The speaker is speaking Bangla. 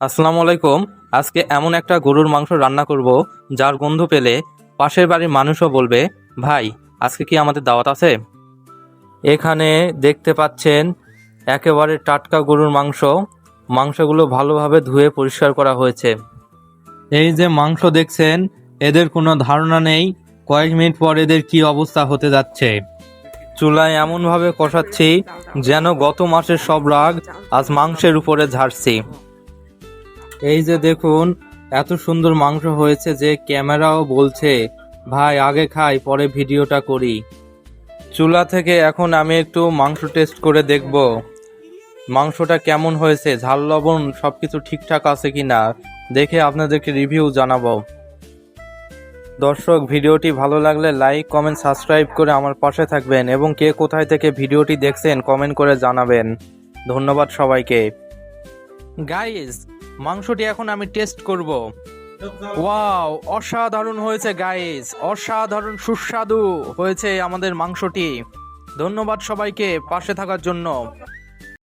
আসসালামু আলাইকুম। আজকে এমন একটা গরুর মাংস রান্না করব যার গন্ধ পেলে পাশের বাড়ির মানুষও বলবে, ভাই আজকে কি আমাদের দাওয়াত আছে? এখানে দেখতে পাচ্ছেন একেবারে টাটকা গরুর মাংস। মাংসগুলো ভালোভাবে ধুয়ে পরিষ্কার করা হয়েছে। এই যে মাংস দেখছেন, এদের কোনো ধারণা নেই কয়েক মিনিট পর এদের কি অবস্থা হতে যাচ্ছে। চুলায় এমনভাবে কষাচ্ছি যেন গত মাসের সব রাগ আজ মাংসের উপরে ঝাড়ছি। এই যে দেখুন, এত সুন্দর মাংস হয়েছে যে ক্যামেরাও বলছে, ভাই আগে খাই পরে ভিডিওটা করি। চুলা থেকে এখন আমি একটু মাংস টেস্ট করে দেখব মাংসটা কেমন হয়েছে, ঝাল লবণ সবকিছু ঠিকঠাক আছে কিনা, দেখে আপনাদেরকে রিভিউ জানাবো। দর্শক, ভিডিওটি ভালো লাগলে লাইক কমেন্ট সাবস্ক্রাইব করে আমার পাশে থাকবেন এবং কে কোথায় থেকে ভিডিওটি দেখছেন কমেন্ট করে জানাবেন। ধন্যবাদ সবাইকে। গাইস, মাংসটি এখন আমি টেস্ট করব। ওয়াও, অসাধারণ হয়েছে গাইস, অসাধারণ সুস্বাদু হয়েছে আমাদের মাংসটি। ধন্যবাদ সবাইকে পাশে থাকার জন্য।